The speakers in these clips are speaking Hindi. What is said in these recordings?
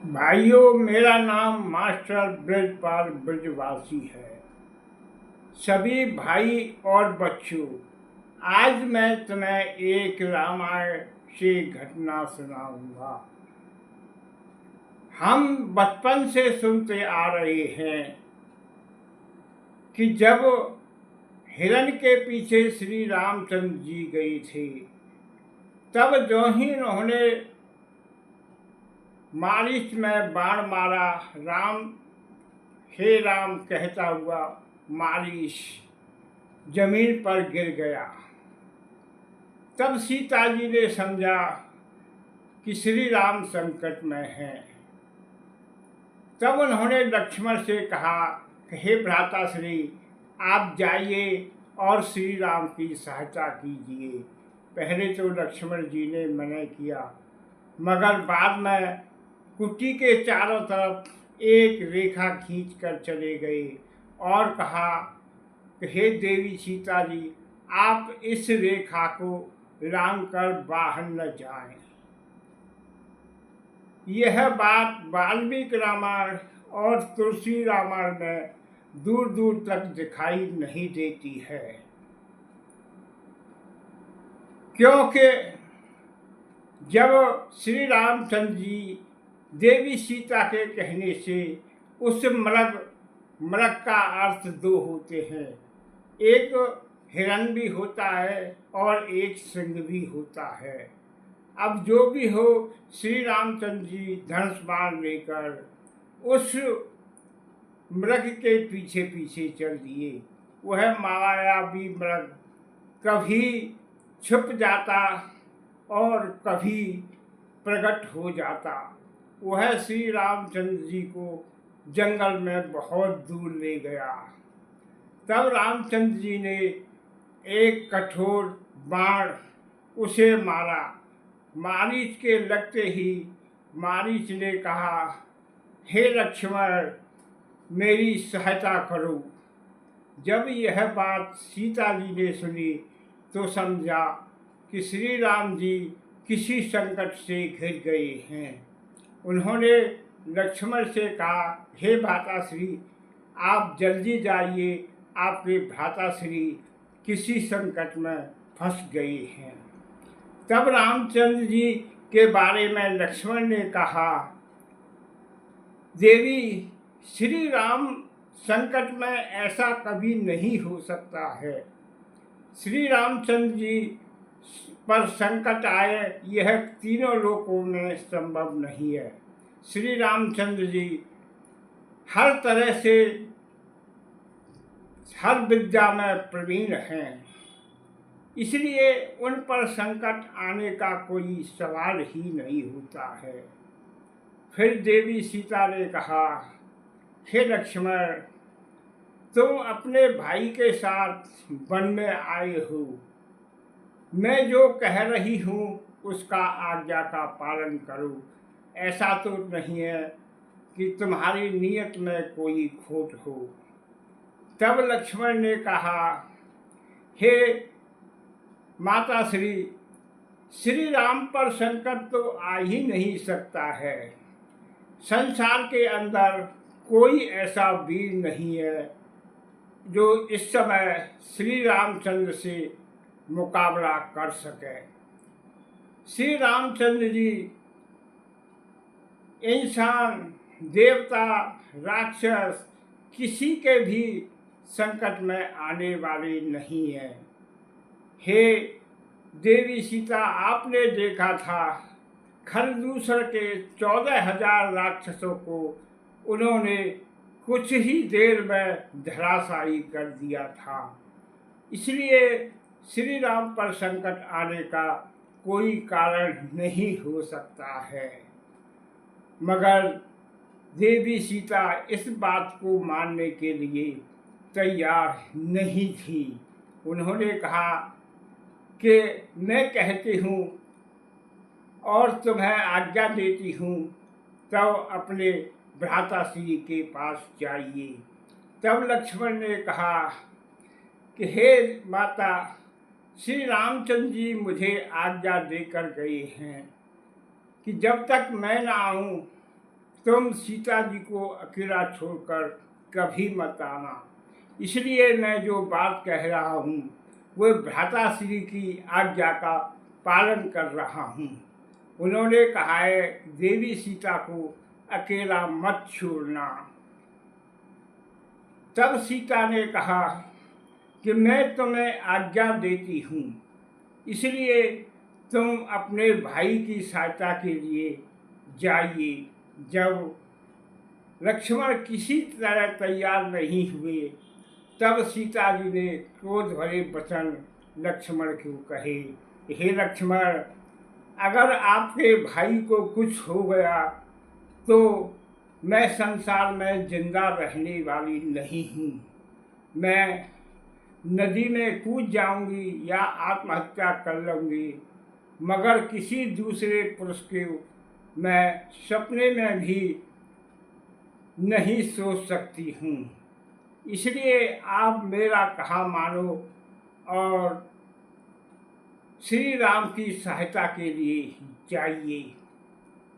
भाइयों, मेरा नाम मास्टर ब्रजपाल ब्रजवासी है। सभी भाई और बच्चों, आज मैं तुम्हें एक रामायण से घटना सुनाऊंगा। हम बचपन से सुनते आ रहे हैं कि जब हिरण के पीछे श्री रामचंद्र जी गए थे, तब जो ही उन्होंने मारिच में बाण मारा, राम हे राम कहता हुआ मारिच जमीन पर गिर गया। तब सीता जी ने समझा कि श्री राम संकट में हैं। तब उन्होंने लक्ष्मण से कहा कि हे भ्राता श्री, आप जाइए और श्री राम की सहायता कीजिए। पहले तो लक्ष्मण जी ने मना किया, मगर बाद में कुटी के चारों तरफ एक रेखा खींचकर चले गए और कहा कि हे देवी सीता जी, आप इस रेखा को लांघकर बाहर न जाएं। यह बात वाल्मीकि रामायण और तुलसी रामायण में दूर दूर तक दिखाई नहीं देती है, क्योंकि जब श्री रामचंद्र जी देवी सीता के कहने से उस मृग का अर्थ दो होते हैं, एक हिरण भी होता है और एक सिंह भी होता है। अब जो भी हो, श्री रामचंद्र जी धनुष बाण लेकर उस मृग के पीछे पीछे चल दिए। वह मायावी मृग कभी छुप जाता और कभी प्रकट हो जाता। वह श्री रामचंद्र जी को जंगल में बहुत दूर ले गया। तब रामचंद्र जी ने एक कठोर बाण उसे मारा। मारीच के लगते ही मारीच ने कहा, हे लक्ष्मण, मेरी सहायता करो। जब यह बात सीता जी ने सुनी तो समझा कि श्री राम जी किसी संकट से घिर गए हैं। उन्होंने लक्ष्मण से कहा, हे भ्राताश्री, आप जल्दी जाइए, आपके भ्राताश्री किसी संकट में फंस गए हैं। तब रामचंद्र जी के बारे में लक्ष्मण ने कहा, देवी, श्री राम संकट में ऐसा कभी नहीं हो सकता है। श्री रामचंद्र जी पर संकट आए, यह तीनों लोकों में संभव नहीं है। श्री रामचंद्र जी हर तरह से हर विद्या में प्रवीण हैं, इसलिए उन पर संकट आने का कोई सवाल ही नहीं होता है। फिर देवी सीता ने कहा, हे लक्ष्मण, तुम अपने भाई के साथ वन में आए हो। मैं जो कह रही हूँ उसका आज्ञा का पालन करो। ऐसा तो नहीं है कि तुम्हारी नीयत में कोई खोट हो। तब लक्ष्मण ने कहा, हे माता श्री, श्री राम पर संकट तो आ ही नहीं सकता है। संसार के अंदर कोई ऐसा वीर नहीं है जो इस समय श्री रामचंद्र से मुकाबला कर सके। श्री रामचंद्र जी इंसान, देवता, राक्षस किसी के भी संकट में आने वाले नहीं हैं। हे देवी सीता, आपने देखा था खरदूषण के 14,000 राक्षसों को उन्होंने कुछ ही देर में धराशायी कर दिया था। इसलिए श्री राम पर संकट आने का कोई कारण नहीं हो सकता है। मगर देवी सीता इस बात को मानने के लिए तैयार नहीं थी। उन्होंने कहा कि मैं कहती हूँ और तुम्हें आज्ञा देती हूँ, तब अपने भ्राताश्री के पास जाइए। तब लक्ष्मण ने कहा कि हे माता, श्री रामचंद्र जी मुझे आज्ञा देकर गए हैं कि जब तक मैं ना आऊँ तुम सीता जी को अकेला छोड़कर कभी मत आना। इसलिए मैं जो बात कह रहा हूँ वो भ्राता श्री की आज्ञा का पालन कर रहा हूँ। उन्होंने कहा है देवी सीता को अकेला मत छोड़ना। तब सीता ने कहा कि मैं तुम्हें आज्ञा देती हूँ, इसलिए तुम अपने भाई की सहायता के लिए जाइए। जब लक्ष्मण किसी तरह तैयार नहीं हुए तब सीता जी ने क्रोध भरे वचन लक्ष्मण को कहे, हे लक्ष्मण, अगर आपके भाई को कुछ हो गया तो मैं संसार में जिंदा रहने वाली नहीं हूँ। मैं नदी में कूद जाऊंगी या आत्महत्या कर लूँगी, मगर किसी दूसरे पुरुष के मैं सपने में भी नहीं सोच सकती हूँ। इसलिए आप मेरा कहा मानो और श्री राम की सहायता के लिए जाइए।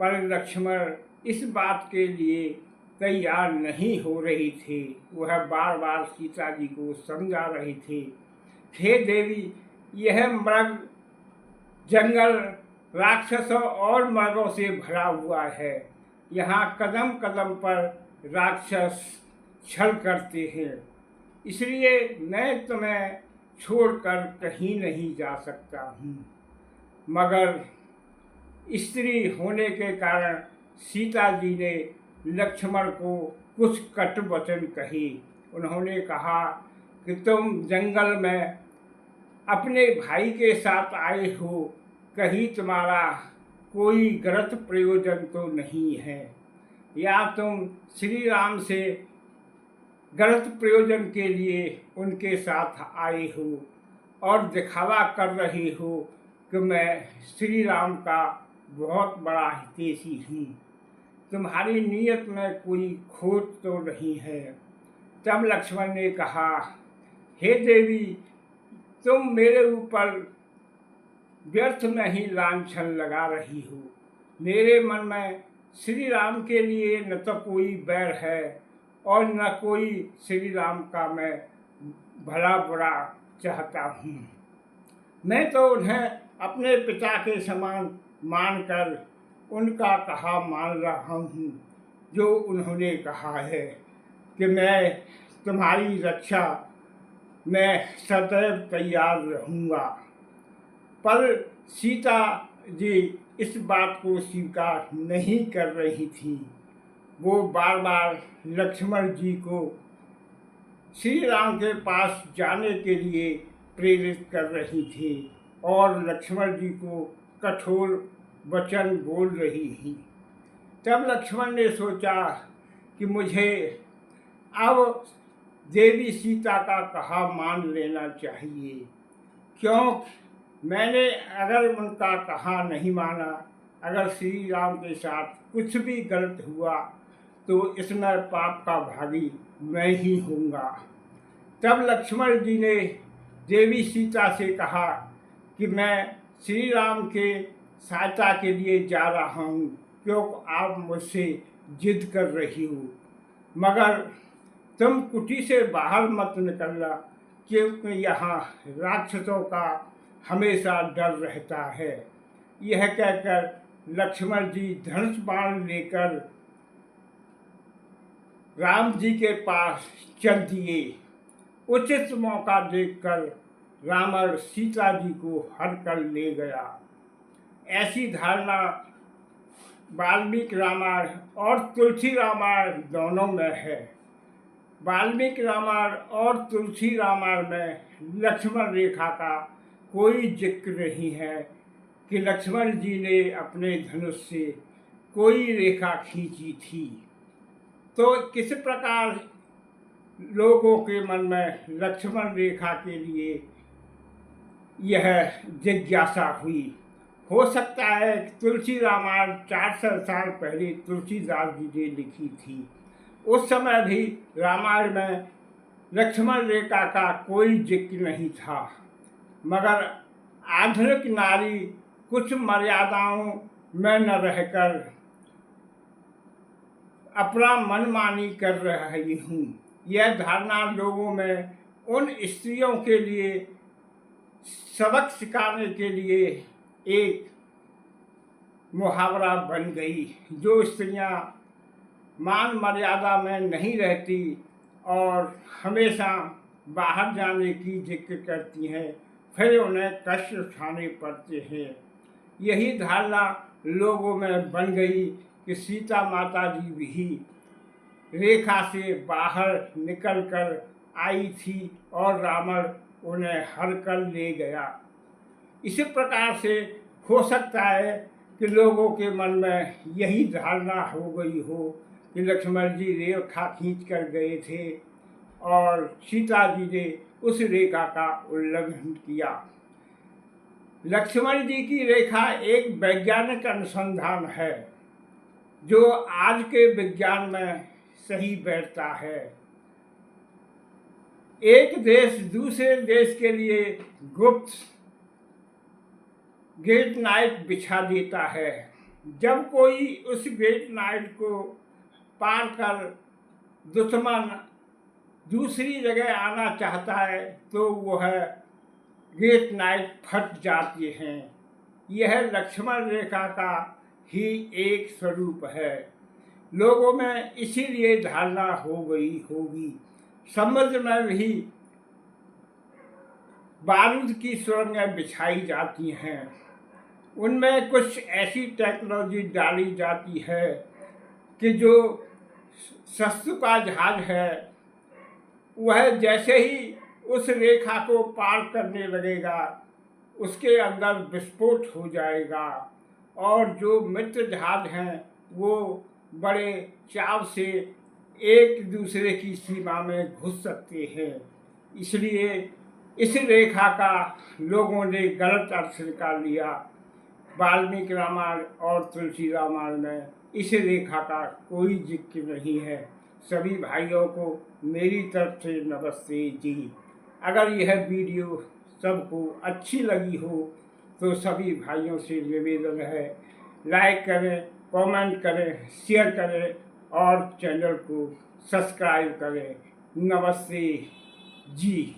पर लक्ष्मण इस बात के लिए तैयार नहीं हो रही थे। वह बार बार सीता जी को समझा रहे थे, हे देवी, यह मृग जंगल राक्षसों और मृगों से भरा हुआ है। यहाँ कदम कदम पर राक्षस छल करते हैं, इसलिए मैं तुम्हें छोड़कर कहीं नहीं जा सकता हूँ। मगर स्त्री होने के कारण सीता जी ने लक्ष्मण को कुछ कट वचन कहे। उन्होंने कहा कि तुम जंगल में अपने भाई के साथ आए हो, कहीं तुम्हारा कोई गलत प्रयोजन तो नहीं है, या तुम श्री राम से गलत प्रयोजन के लिए उनके साथ आए हो और दिखावा कर रहे हो कि मैं श्री राम का बहुत बड़ा हितैषी हूँ। तुम्हारी नीयत में कोई खोट तो नहीं है। तब लक्ष्मण ने कहा, हे देवी, तुम मेरे ऊपर व्यर्थ में ही लांछन लगा रही हो। मेरे मन में श्री राम के लिए न तो कोई बैर है और न कोई श्री राम का मैं भला बुरा चाहता हूँ। मैं तो उन्हें अपने पिता के समान मानकर उनका कहा मान रहा हूँ। जो उन्होंने कहा है कि मैं तुम्हारी रक्षा में सदैव तैयार रहूँगा। पर सीता जी इस बात को स्वीकार नहीं कर रही थी। वो बार बार लक्ष्मण जी को श्री राम के पास जाने के लिए प्रेरित कर रही थी और लक्ष्मण जी को कठोर वचन बोल रही थी। तब लक्ष्मण ने सोचा कि मुझे अब देवी सीता का कहा मान लेना चाहिए, क्यों मैंने अगर उनका कहा नहीं माना, अगर श्री राम के साथ कुछ भी गलत हुआ तो इसमें पाप का भागी मैं ही होऊंगा। तब लक्ष्मण जी ने देवी सीता से कहा कि मैं श्री राम के सहायता के लिए जा रहा हूँ, क्योंकि आप मुझसे जिद कर रही हो, मगर तुम कुटी से बाहर मत निकलना, क्योंकि यहाँ राक्षसों का हमेशा डर रहता है। यह कहकर लक्ष्मण जी धनुष बाण लेकर राम जी के पास चल दिए। उचित मौका देखकर रावण सीता जी को हर कर ले गया। ऐसी धारणा वाल्मीकि रामायण और तुलसी रामायण दोनों में है। वाल्मीकि रामायण और तुलसी रामायण में लक्ष्मण रेखा का कोई जिक्र नहीं है कि लक्ष्मण जी ने अपने धनुष से कोई रेखा खींची थी। तो किस प्रकार लोगों के मन में लक्ष्मण रेखा के लिए यह जिज्ञासा हुई। हो सकता है कि तुलसी रामायण 400 साल पहले तुलसीदास जी ने लिखी थी। उस समय भी रामायण में लक्ष्मण रेखा का कोई जिक्र नहीं था, मगर आधुनिक नारी कुछ मर्यादाओं में न रहकर अपना मनमानी कर रही हूँ। यह धारणा लोगों में उन स्त्रियों के लिए सबक सिखाने के लिए एक मुहावरा बन गई। जो स्त्रियां मान मर्यादा में नहीं रहती और हमेशा बाहर जाने की जिक्र करती हैं, फिर उन्हें कष्ट उठाने पड़ते हैं। यही धारणा लोगों में बन गई कि सीता माता जी भी रेखा से बाहर निकलकर आई थी और रावण उन्हें हर कर ले गया। इसी प्रकार से हो सकता है कि लोगों के मन में यही धारणा हो गई हो कि लक्ष्मण जी रेखा खींच कर गए थे और सीता जी ने उस रेखा का उल्लंघन किया। लक्ष्मण जी की रेखा एक वैज्ञानिक अनुसंधान है जो आज के विज्ञान में सही बैठता है। एक देश दूसरे देश के लिए गुप्त ग्रेट नाइट बिछा देता है। जब कोई उस ग्रेट नाइट को पार कर दुश्मन दूसरी जगह आना चाहता है तो वह ग्रेट नाइट फट जाती हैं। यह लक्ष्मण रेखा का ही एक स्वरूप है। लोगों में इसीलिए धारणा हो गई होगी। समुद्र में भी बारूद की सुरंगें बिछाई जाती हैं, उनमें कुछ ऐसी टेक्नोलॉजी डाली जाती है कि जो शत्रु का जहाज है वह जैसे ही उस रेखा को पार करने लगेगा उसके अंदर विस्फोट हो जाएगा और जो मित्र जहाज हैं वो बड़े चाव से एक दूसरे की सीमा में घुस सकते हैं। इसलिए इस रेखा का लोगों ने गलत अर्थ निकाल लिया। वाल्मीकि रामायण और तुलसी रामायण में इस रेखा का कोई जिक्र नहीं है। सभी भाइयों को मेरी तरफ से नमस्ते जी। अगर यह वीडियो सबको अच्छी लगी हो तो सभी भाइयों से निवेदन है लाइक करें, कमेंट करें, शेयर करें और चैनल को सब्सक्राइब करें। नमस्ते जी।